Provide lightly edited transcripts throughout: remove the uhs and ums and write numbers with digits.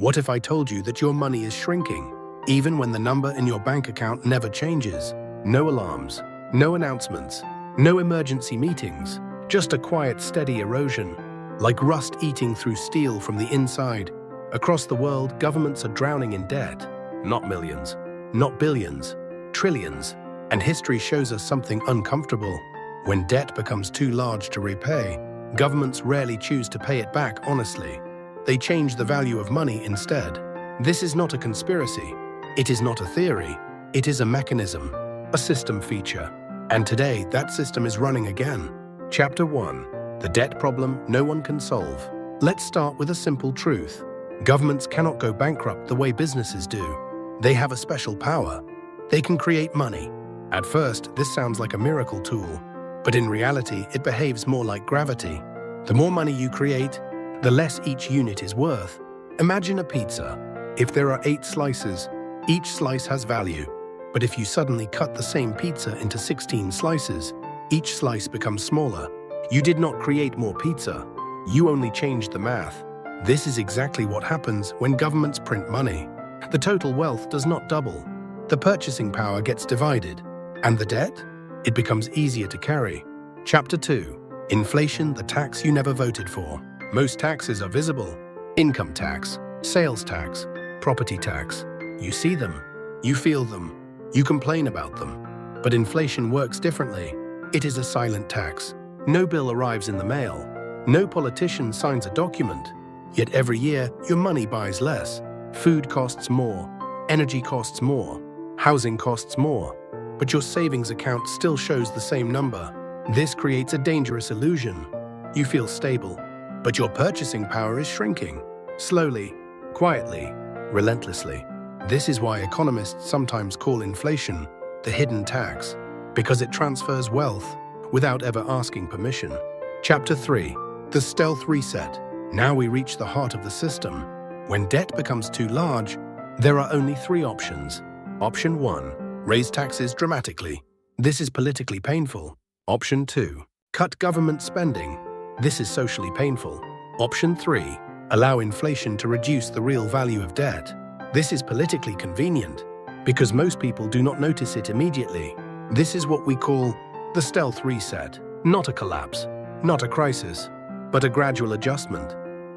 What if I told you that your money is shrinking, even when the number in your bank account never changes? No alarms, no announcements, no emergency meetings, just a quiet, steady erosion, like rust eating through steel from the inside. Across the world, governments are drowning in debt. Not millions, not billions, trillions. And history shows us something uncomfortable. When debt becomes too large to repay, governments rarely choose to pay it back honestly. They change the value of money instead. This is not a conspiracy. It is not a theory. It is a mechanism, a system feature. And today, that system is running again. Chapter 1. The debt problem no one can solve. Let's start with a simple truth. Governments cannot go bankrupt the way businesses do. They have a special power. They can create money. At first, this sounds like a miracle tool, but in reality, it behaves more like gravity. The more money you create, the less each unit is worth. Imagine a pizza. If there are 8 slices, each slice has value. But if you suddenly cut the same pizza into 16 slices, each slice becomes smaller. You did not create more pizza. You only changed the math. This is exactly what happens when governments print money. The total wealth does not double. The purchasing power gets divided. And the debt? It becomes easier to carry. Chapter 2. Inflation, the tax you never voted for. Most taxes are visible. Income tax, sales tax, property tax. You see them. You feel them. You complain about them. But inflation works differently. It is a silent tax. No bill arrives in the mail. No politician signs a document. Yet every year, your money buys less. Food costs more. Energy costs more. Housing costs more. But your savings account still shows the same number. This creates a dangerous illusion. You feel stable, but your purchasing power is shrinking. Slowly, quietly, relentlessly. This is why economists sometimes call inflation the hidden tax, because it transfers wealth without ever asking permission. Chapter 3. The Stealth Reset. Now we reach the heart of the system. When debt becomes too large, there are only 3 options. Option 1. Raise taxes dramatically. This is politically painful. Option 2. Cut government spending. This is socially painful. Option 3. Allow inflation to reduce the real value of debt. This is politically convenient, because most people do not notice it immediately. This is what we call the stealth reset. Not a collapse, not a crisis, but a gradual adjustment.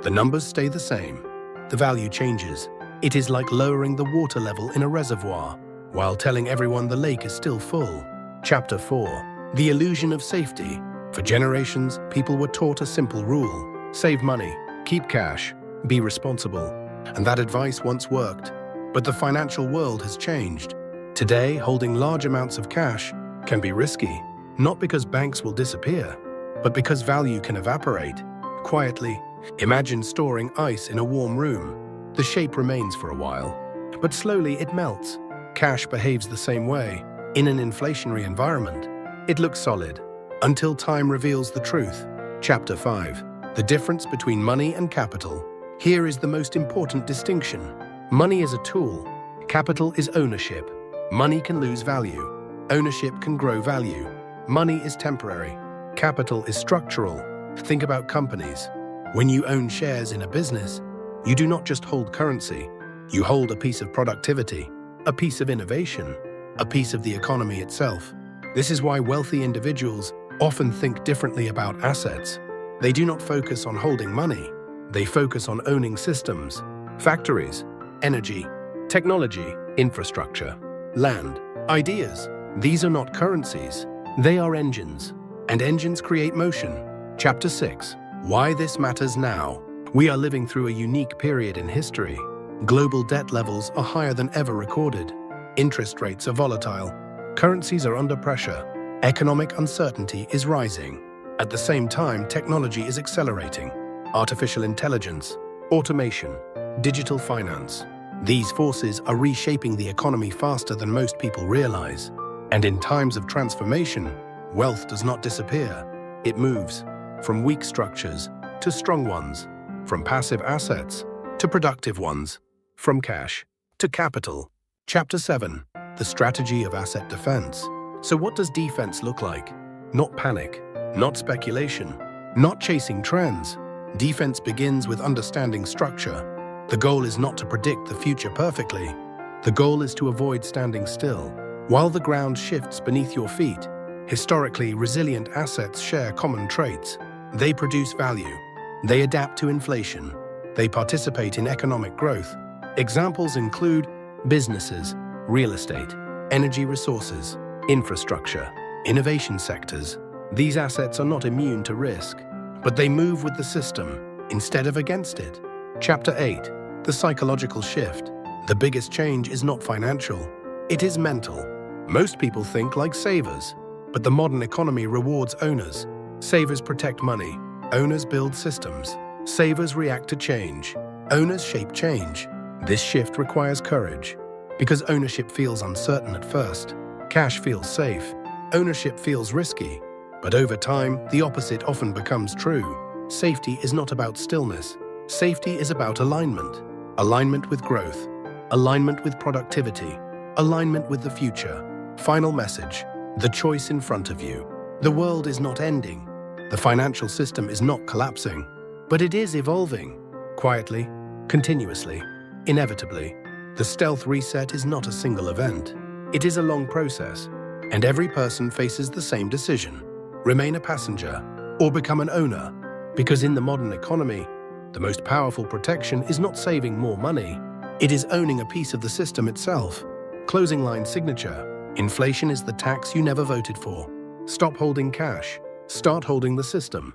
The numbers stay the same. The value changes. It is like lowering the water level in a reservoir, while telling everyone the lake is still full. Chapter 4. The illusion of safety. For generations, people were taught a simple rule. Save money, keep cash, be responsible. And that advice once worked. But the financial world has changed. Today, holding large amounts of cash can be risky, not because banks will disappear, but because value can evaporate. Quietly, imagine storing ice in a warm room. The shape remains for a while, but slowly it melts. Cash behaves the same way. In an inflationary environment, it looks solid, until time reveals the truth. Chapter 5. The difference between money and capital. Here is the most important distinction. Money is a tool. Capital is ownership. Money can lose value. Ownership can grow value. Money is temporary. Capital is structural. Think about companies. When you own shares in a business, you do not just hold currency. You hold a piece of productivity, a piece of innovation, a piece of the economy itself. This is why wealthy individuals often think differently about assets. They do not focus on holding money. They focus on owning systems, factories, energy, technology, infrastructure, land, ideas. These are not currencies. They are engines. And engines create motion. Chapter 6. Why this matters now. We are living through a unique period in history. Global debt levels are higher than ever recorded. Interest rates are volatile. Currencies are under pressure. Economic uncertainty is rising. At the same time, technology is accelerating. Artificial intelligence, automation, digital finance. These forces are reshaping the economy faster than most people realize. And in times of transformation, wealth does not disappear. It moves from weak structures to strong ones, from passive assets to productive ones, from cash to capital. Chapter 7. The strategy of asset defense. So what does defense look like? Not panic, not speculation, not chasing trends. Defense begins with understanding structure. The goal is not to predict the future perfectly. The goal is to avoid standing still. While the ground shifts beneath your feet, historically resilient assets share common traits. They produce value. They adapt to inflation. They participate in economic growth. Examples include businesses, real estate, energy resources, infrastructure, innovation sectors. These assets are not immune to risk, but they move with the system instead of against it. Chapter 8. The psychological shift. The biggest change is not financial. It is mental. Most people think like savers, but the modern economy rewards owners. Savers protect money. Owners build systems. Savers react to change. Owners shape change. This shift requires courage, because ownership feels uncertain at first. Cash feels safe. Ownership feels risky. But over time, the opposite often becomes true. Safety is not about stillness. Safety is about alignment. Alignment with growth. Alignment with productivity. Alignment with the future. Final message. The choice in front of you. The world is not ending. The financial system is not collapsing. But it is evolving. Quietly, continuously, inevitably. The stealth reset is not a single event. It is a long process. And every person faces the same decision. Remain a passenger or become an owner. Because in the modern economy, the most powerful protection is not saving more money. It is owning a piece of the system itself. Closing line signature. Inflation is the tax you never voted for. Stop holding cash. Start holding the system.